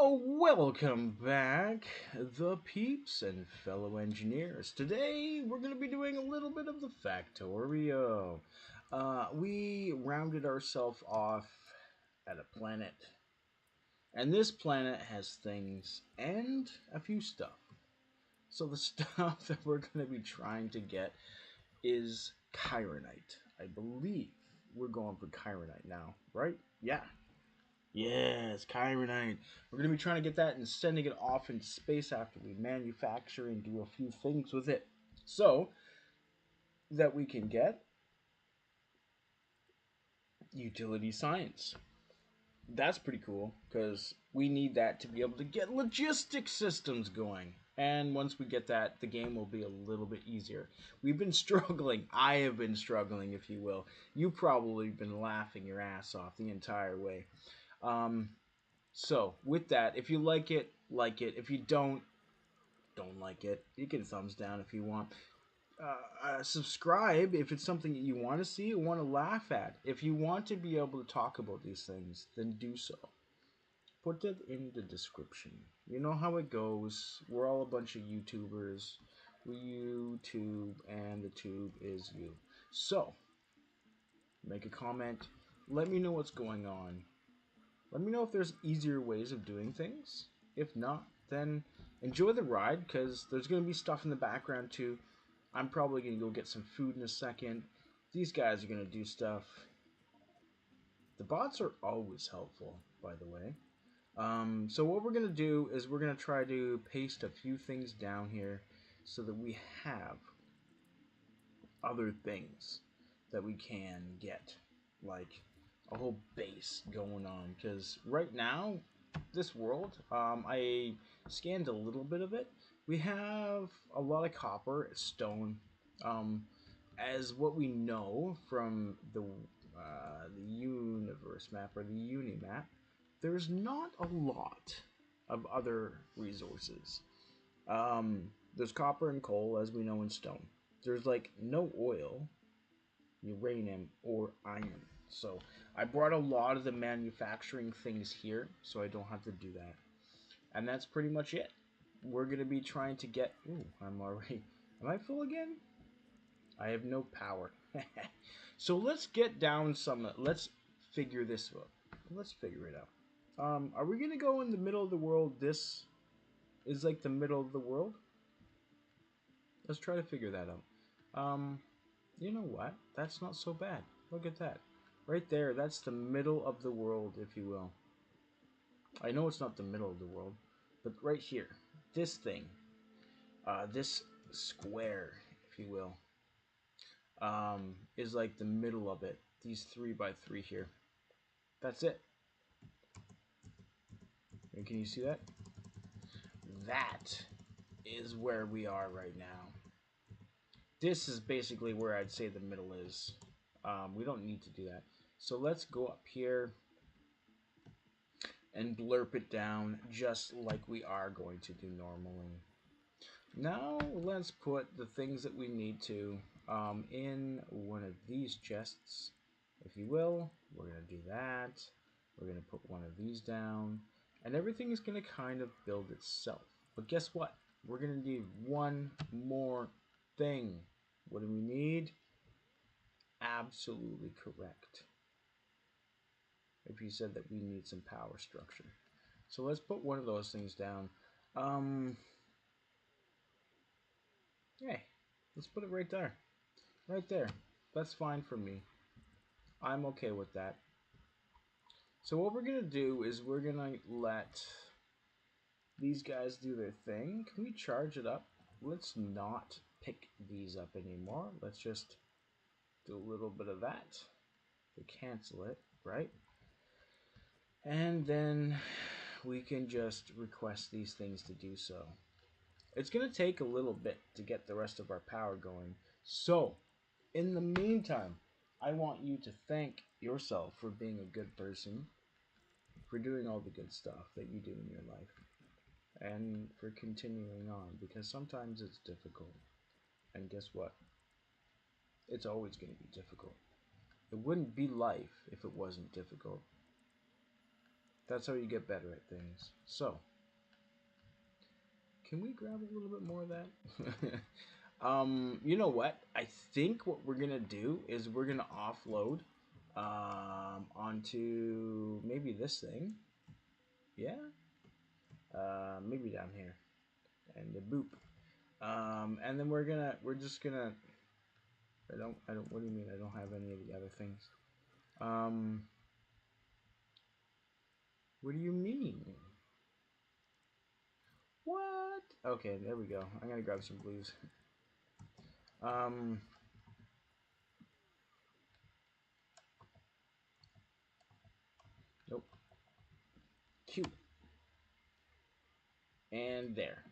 Oh, welcome back, the peeps and fellow engineers. Today, we're going to be doing a little bit of the Factorio. We rounded ourselves off at a planet, and this planet has things and a few stuff. So, the stuff that we're going to be trying to get is Chironite. I believe we're going for Chironite now, right? Yeah. Yes, Chironite. We're going to be trying to get that and sending it off into space after we manufacture and do a few things with it. So that we can get utility science. That's pretty cool because we need that to be able to get logistics systems going. And once we get that, the game will be a little bit easier. We've been struggling. I have been struggling, if you will. You've probably been laughing your ass off the entire way. Um, So, with that, if you like it, like it. If you don't like it. You can thumbs down if you want. Subscribe if it's something that you want to see or want to laugh at. If you want to be able to talk about these things, then do so. Put it in the description. You know how it goes. We're all a bunch of YouTubers. We YouTube, and the tube is you. So, make a comment. Let me know what's going on. Let me know if there's easier ways of doing things. If not, then enjoy the ride because there's going to be stuff in the background too. I'm probably going to go get some food in a second. These guys are going to do stuff. The bots are always helpful, by the way. So what we're going to do is we're going to try to paste a few things down here so that we have other things that we can get, like a whole base going on. Because right now, this world, I scanned a little bit of it. We have a lot of copper, stone, um, as what we know from the universe map or the uni map. There's not a lot of other resources. There's copper and coal, as we know, in stone. There's like no oil, uranium, or iron. So I brought a lot of the manufacturing things here, so I don't have to do that. And that's pretty much it. We're gonna be trying to get. Ooh, I'm already. Am I full again? I have no power. So let's get down some. Let's figure this out. Let's figure it out. Are we gonna go in the middle of the world? This is like the middle of the world. Let's try to figure that out. You know what? That's not so bad. Look at that. Right there, that's the middle of the world, if you will. I know it's not the middle of the world, but right here, this thing, this square, if you will, is like the middle of it. These 3x3 here. That's it. And can you see that? That is where we are right now. This is basically where I'd say the middle is. We don't need to do that. So let's go up here and blurb it down just like we are going to do normally. Now let's put the things that we need to in one of these chests, if you will. We're going to do that. We're going to put one of these down. And everything is going to kind of build itself. But guess what? We're going to need one more thing. What do we need? Absolutely correct. If you said that we need some power structure. So let's put one of those things down. Hey, let's put it right there. Right there. That's fine for me. I'm okay with that. So what we're going to do is we're going to let these guys do their thing. Can we charge it up? Let's not pick these up anymore. Let's just do a little bit of that to cancel it, right? And then we can just request these things to do so. It's going to take a little bit to get the rest of our power going. So, in the meantime, I want you to thank yourself for being a good person, for doing all the good stuff that you do in your life, and for continuing on, because sometimes it's difficult. And guess what? It's always going to be difficult. It wouldn't be life if it wasn't difficult. That's how you get better at things. So, can we grab a little bit more of that? You know what? I think what we're gonna do is we're gonna offload onto maybe this thing. Yeah. Maybe down here. And the boop. And then we're just gonna. I don't. What do you mean? I don't have any of the other things. Um, what do you mean? What? Okay, there we go. I'm gonna grab some blues. Um, nope. Q. And there.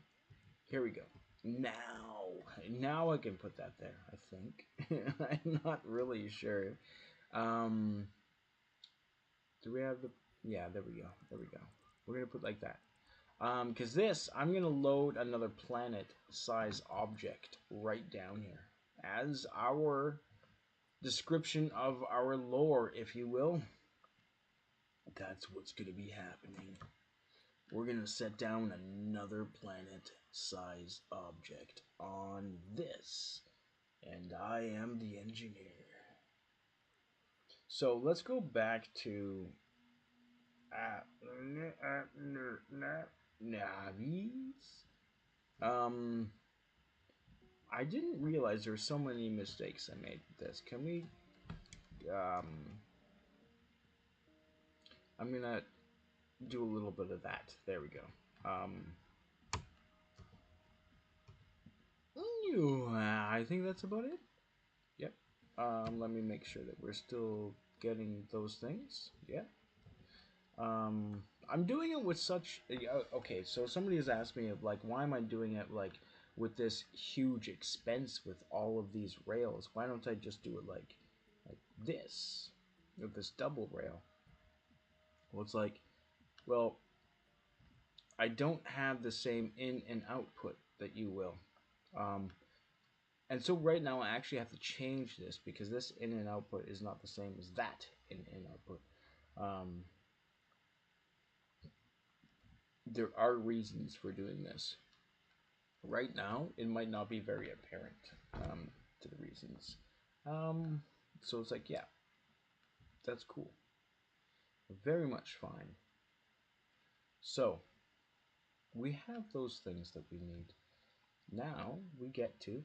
Here we go. Now I can put that there. I think. I'm not really sure. Um, do we have the? Yeah, there we go. There we go. We're gonna put like that. Because this, I'm gonna load another planet-size object right down here as our description of our lore, if you will. That's what's gonna be happening. We're gonna set down another planet-sized object on this, and I am the engineer. So let's go back to Nauvis. Um, I didn't realize there were so many mistakes I made with this. Can we? Um, I'm gonna do a little bit of that. There we go. I think that's about it. Yep. Let me make sure that we're still getting those things. Yeah. I'm doing it with such. Okay, so somebody has asked me of like, why am I doing it like with this huge expense with all of these rails? Why don't I just do it like this with this double rail? Well, it's like, well, I don't have the same in and output that you will. Um, and so right now I actually have to change this because this in and output is not the same as that in and output. Um, there are reasons for doing this. Right now, it might not be very apparent to the reasons. Um, so it's like, yeah, that's cool. Very much fine. So, we have those things that we need. Now, we get to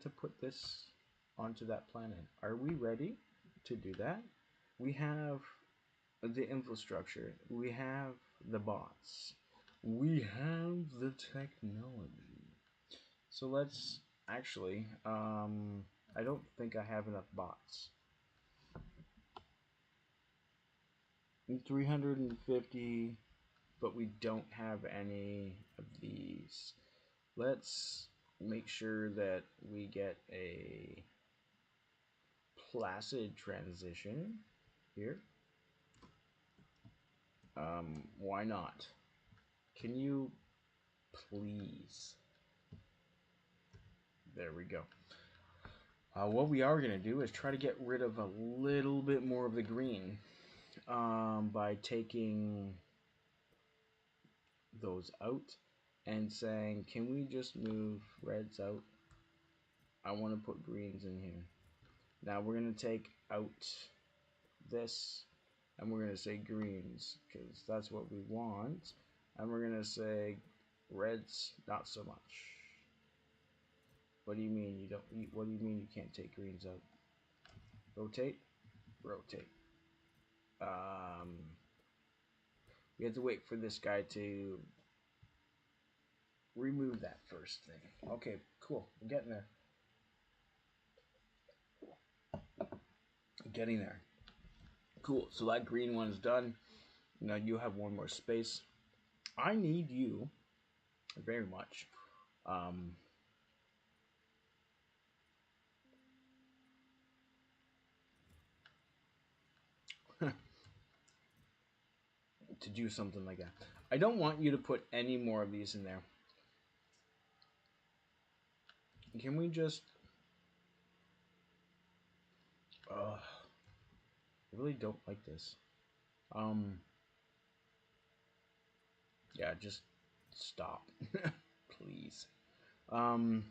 put this onto that planet. Are we ready to do that? We have the infrastructure. We have the bots. We have the technology. So let's actually, I don't think I have enough bots. 350, but we don't have any of these. Let's make sure that we get a placid transition here. Why not? Can you please? There we go. What we are going to do is try to get rid of a little bit more of the green by taking those out and saying, can we just move reds out? I want to put greens in here. Now we're going to take out this and we're going to say greens because that's what we want. And we're going to say reds, not so much. What do you mean you don't? What do you mean you can't take greens out? Rotate, rotate. We have to wait for this guy to remove that first thing. Okay, cool. I'm getting there. Getting there. Cool. So that green one is done. Now you have one more space. I need you very much. To do something like that. I don't want you to put any more of these in there. Can we just... I really don't like this. Yeah, just stop, please. Um,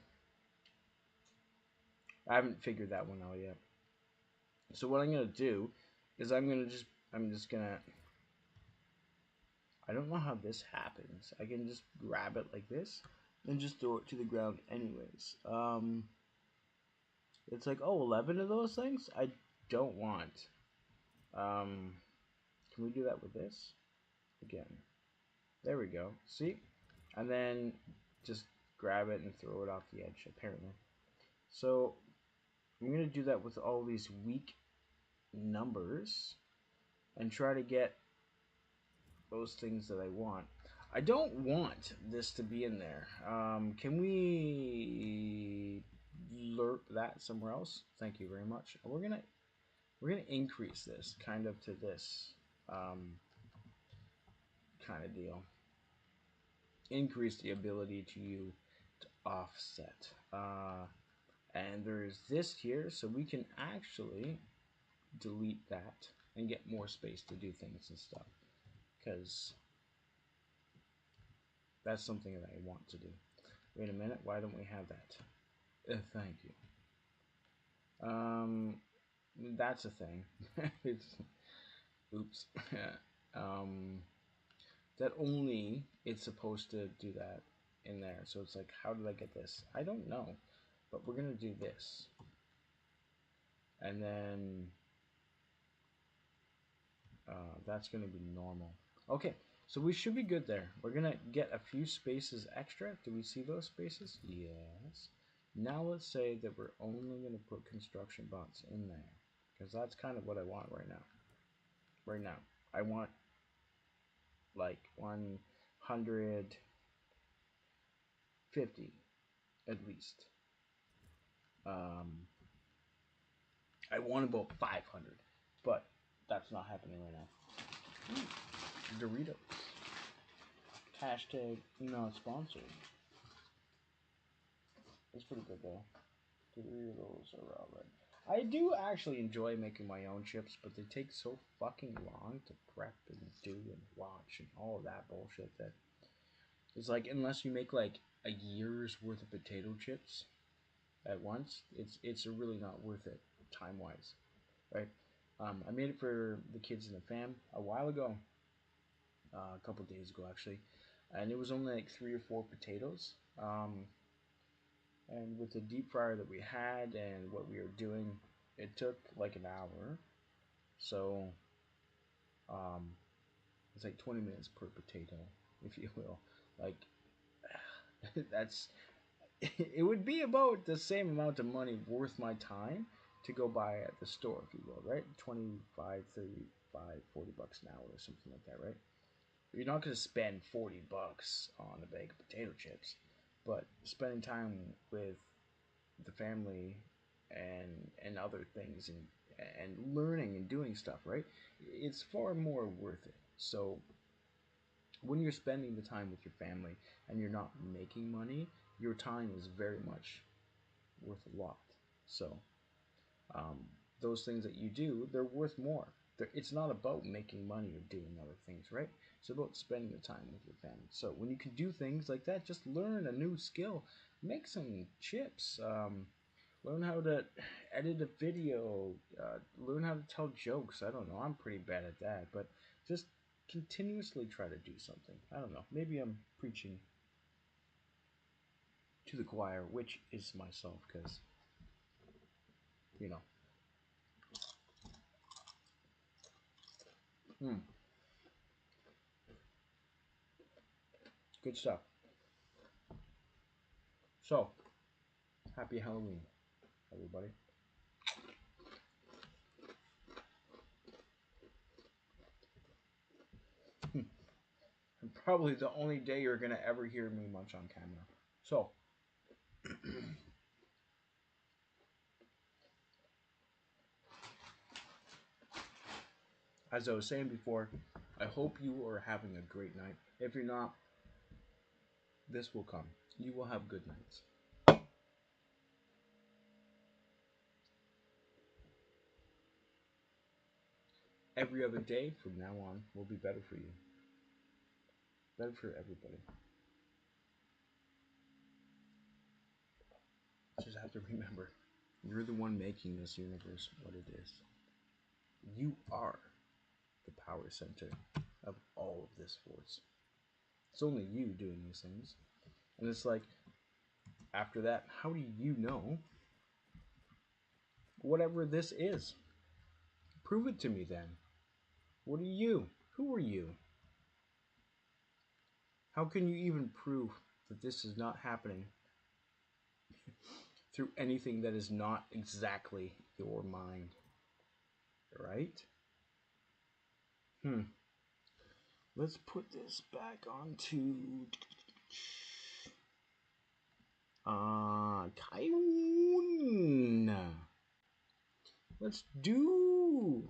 I haven't figured that one out yet. So what I'm gonna do is I'm just gonna I don't know how this happens. I can just grab it like this and just throw it to the ground anyways. It's like, oh, 11 of those things? I don't want. Um, can we do that with this? Again. There we go. See? And then just grab it and throw it off the edge, apparently. So I'm going to do that with all these weak numbers and try to get those things that I want. I don't want this to be in there. Can we lerp that somewhere else? Thank you very much. We're gonna increase this kind of to this kind of deal. Increase the ability to you to offset. And there's this here, so we can actually delete that and get more space to do things and stuff. Because that's something that I want to do. Wait a minute, why don't we have that? Thank you. That's a thing. It's, oops. um, that only it's supposed to do that in there. So it's like, how did I get this? I don't know, but we're gonna do this, and then that's gonna be normal. Okay, so we should be good there. We're gonna get a few spaces extra. Do we see those spaces? Yes. Now let's say that we're only gonna put construction bots in there, because that's kind of what I want right now. Right now, I want like 150 at least. Um, I want about 500, but that's not happening right now. Doritos. Hashtag not sponsored. It's pretty good though. Doritos are alright. I do actually enjoy making my own chips, but they take so fucking long to prep and do and watch and all of that bullshit that it's like unless you make like a year's worth of potato chips at once, it's really not worth it time wise, right? I made it for the kids in the fam a while ago, a couple days ago actually, and it was only like 3 or 4 potatoes. And with the deep fryer that we had and what we were doing, it took like an hour. So um, it's like 20 minutes per potato, if you will. Like that's it would be about the same amount of money worth my time to go buy at the store, if you will, right? 25, 35, $40 an hour or something like that, right? You're not going to spend $40 on a bag of potato chips, but spending time with the family and other things and learning and doing stuff, right? It's far more worth it. So when you're spending the time with your family and you're not making money, your time is very much worth a lot. So um, those things that you do, they're worth more. It's not about making money or doing other things, right? It's about spending the time with your family. So when you can do things like that, just learn a new skill, make some chips, learn how to edit a video, learn how to tell jokes. I don't know. I'm pretty bad at that, but just continuously try to do something. I don't know. Maybe I'm preaching to the choir, which is myself, because you know. Hmm, good stuff. So, happy Halloween, everybody. Probably the only day you're gonna ever hear me munch on camera. So, as I was saying before, I hope you are having a great night. If you're not, this will come. You will have good nights. Every other day from now on will be better for you. Better for everybody. Just have to remember, you're the one making this universe what it is. You are the power center of all of this force. It's only you doing these things. And it's like, after that, how do you know whatever this is? Prove it to me then. What are you? Who are you? How can you even prove that this is not happening through anything that is not exactly your mind? Right? Let's put this back onto Kaiun. Let's do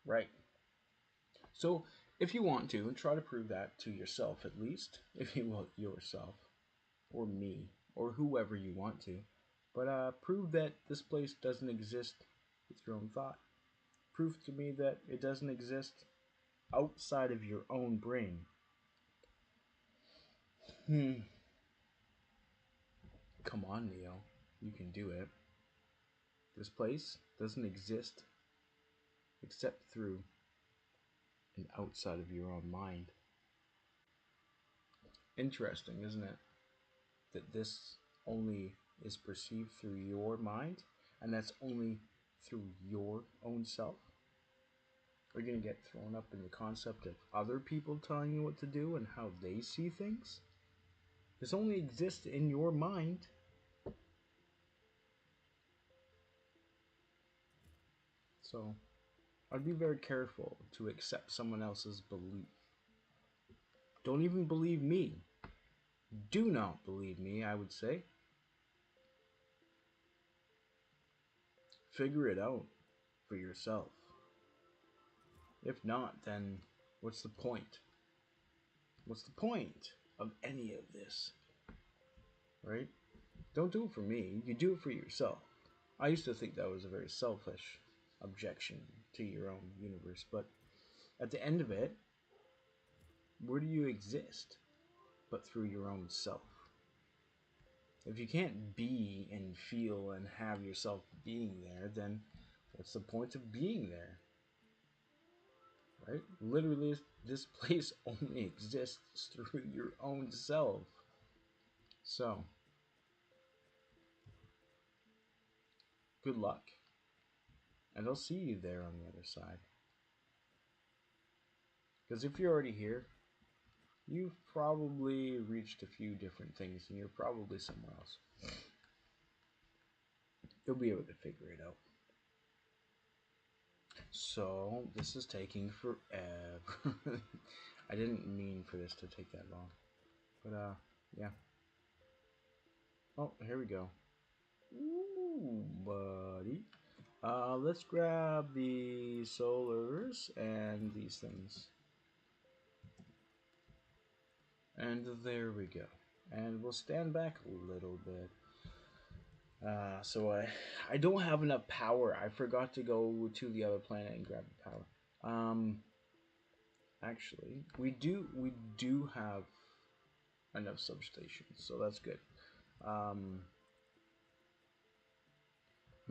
right. So if you want to, try to prove that to yourself at least, if you will, yourself, or me, or whoever you want to. But prove that this place doesn't exist with your own thought. Prove to me that it doesn't exist outside of your own brain. Come on, Neo. You can do it. This place doesn't exist except through and outside of your own mind. Interesting, isn't it? That this only is perceived through your mind, and that's only through your own self. Are you going to get thrown up in the concept of other people telling you what to do and how they see things? This only exists in your mind. So I'd be very careful to accept someone else's belief. Don't even believe me. Do not believe me, I would say. Figure it out for yourself. If not, then what's the point? What's the point of any of this? Right? Don't do it for me. You do it for yourself. I used to think that was a very selfish objection to your own universe, but at the end of it, where do you exist but through your own self? If you can't be and feel and have yourself being there, then what's the point of being there? Right? Literally, this place only exists through your own self. So, good luck. And I'll see you there on the other side. Because if you're already here, you've probably reached a few different things and you're probably somewhere else. You'll be able to figure it out. So, this is taking forever. I didn't mean for this to take that long. But, yeah. Oh, here we go. Ooh, buddy. Let's grab the solars and these things. And there we go. And we'll stand back a little bit. So I don't have enough power. I forgot to go to the other planet and grab the power. Actually, we do have enough substations, so that's good. I'm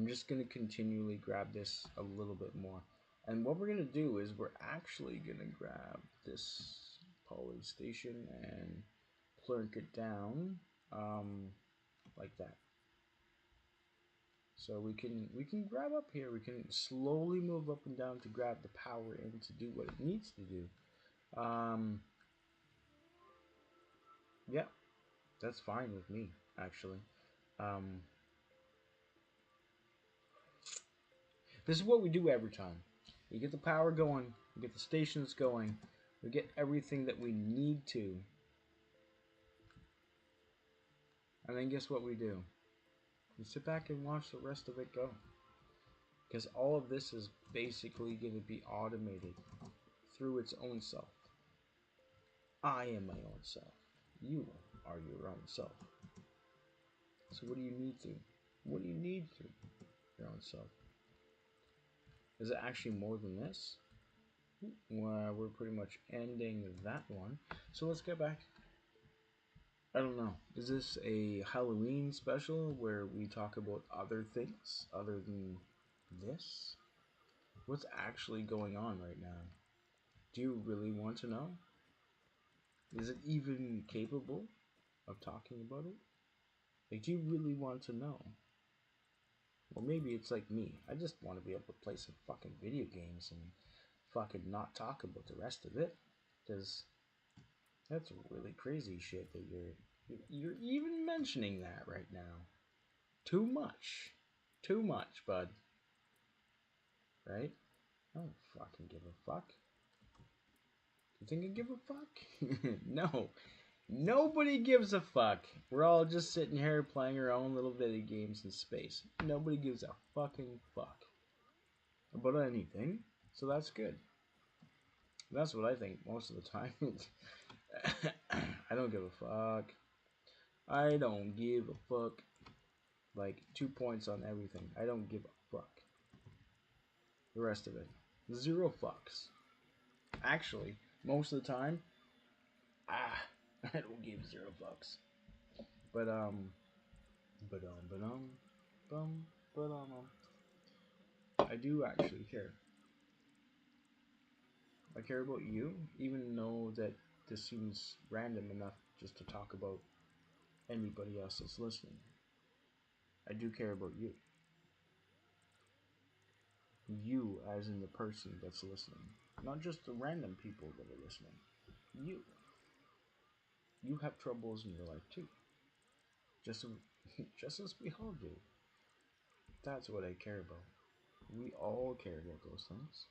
just gonna continually grab this a little bit more. And what we're gonna do is we're actually gonna grab this poly station and plunk it down like that. So we can grab up here. We can slowly move up and down to grab the power in to do what it needs to do. Yeah, that's fine with me actually. Um, this is what we do every time. We get the power going. We get the stations going. We get everything that we need to. And then guess what we do? We sit back and watch the rest of it go. Because all of this is basically going to be automated through its own self. I am my own self. You are your own self. So what do you need to? What do you need through your own self? Is it actually more than this? we're pretty much ending that one. So let's get back. I don't know. Is this a Halloween special where we talk about other things other than this? What's actually going on right now? Do you really want to know? Is it even capable of talking about it? Like, do you really want to know? Or maybe it's like me. I just want to be able to play some fucking video games and fucking not talk about the rest of it. Because that's really crazy shit that you're even mentioning that right now. Too much. Too much, bud. Right? I don't fucking give a fuck. You think I give a fuck? No. Nobody gives a fuck. We're all just sitting here playing our own little video games in space. Nobody gives a fucking fuck about anything. So that's good. That's what I think most of the time. I don't give a fuck. I don't give a fuck. Like 2 points on everything. I don't give a fuck. The rest of it. Zero fucks. Actually, most of the time, ah, I don't give zero fucks. But but bum, but I do actually care. I care about you, even though that this seems random enough just to talk about anybody else that's listening. I do care about you. You, as in the person that's listening, not just the random people that are listening. You. You have troubles in your life too, just just as we all do. That's what I care about. We all care about those things.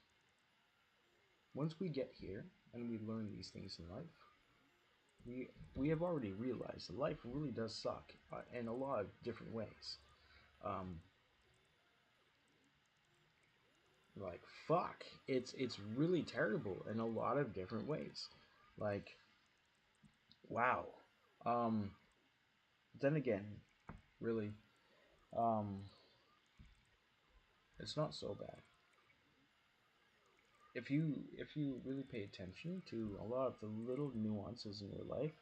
Once we get here and we learn these things in life, we have already realized that life really does suck in a lot of different ways. Um, like fuck, it's really terrible in a lot of different ways. Like wow. Um, then again, really, um, it's not so bad if you really pay attention to a lot of the little nuances in your life.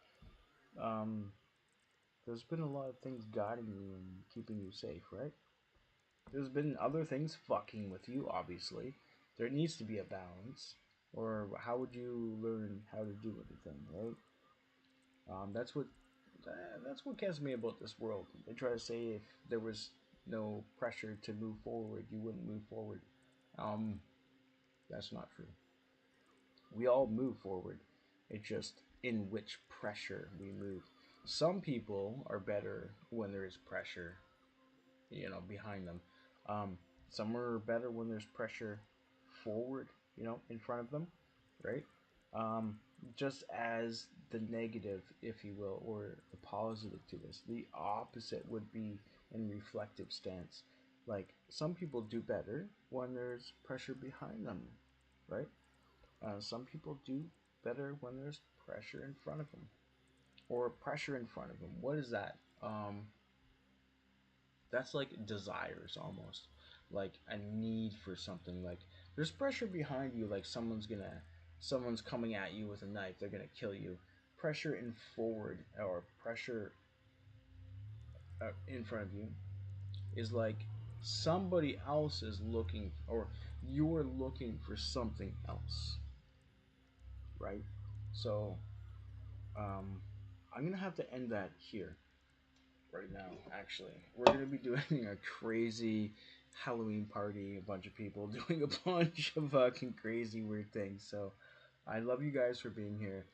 Um, there's been a lot of things guiding you and keeping you safe, right? There's been other things fucking with you, obviously. There needs to be a balance. Or how would you learn how to do anything, right? That's what that's what gets me about this world. They try to say if there was no pressure to move forward, you wouldn't move forward. Um, that's not true. We all move forward. It's just in which pressure we move. Some people are better when there is pressure, behind them. Um, some are better when there's pressure forward, in front of them, right? Um, just as the negative, if you will, or the positive to this, the opposite would be in reflective stance. Like some people do better when there's pressure behind them, right? Some people do better when there's pressure in front of them, or pressure in front of them. What is that? That's like desires almost, like a need for something. Like there's pressure behind you, like someone's coming at you with a knife, they're gonna kill you. Pressure in forward or pressure in front of you is like somebody else is looking, or you're looking for something else, right? So um, I'm gonna have to end that here right now. Actually, we're gonna be doing a crazy Halloween party. A bunch of people doing a bunch of fucking crazy weird things. So, I love you guys for being here.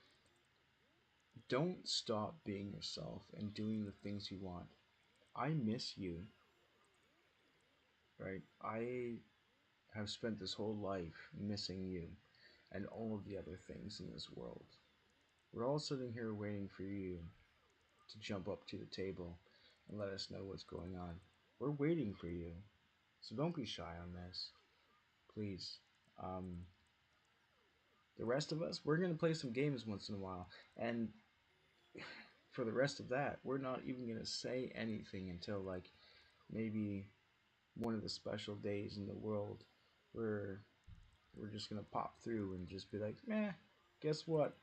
Don't stop being yourself and doing the things you want. I miss you, right? I have spent this whole life missing you and all of the other things in this world. We're all sitting here waiting for you to jump up to the table and let us know what's going on. We're waiting for you. So don't be shy on this, please. Um, the rest of us, we're gonna play some games once in a while, and for the rest of that, we're not even gonna say anything until like maybe one of the special days in the world, where we're just gonna pop through and just be like, meh, guess what?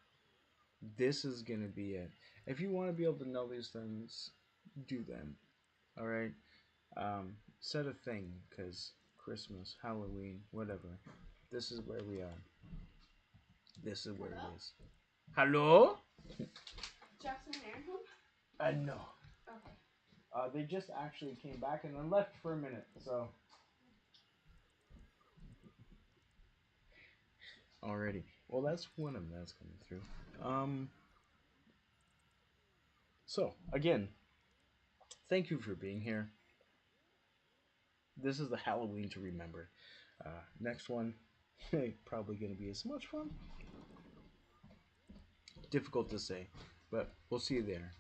This is gonna be it. If you want to be able to know these things, do them. All right. Set a thing, because Christmas, Halloween, whatever. This is where we are. This is where it is. Hello? Jackson and Aaron home? No. Okay. They just actually came back and then left for a minute. So. Already. Well, that's one of them that's coming through. So again, thank you for being here. This is the Halloween to remember. Next one, probably going to be as much fun. Difficult to say, but we'll see you there.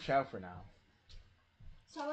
Ciao for now.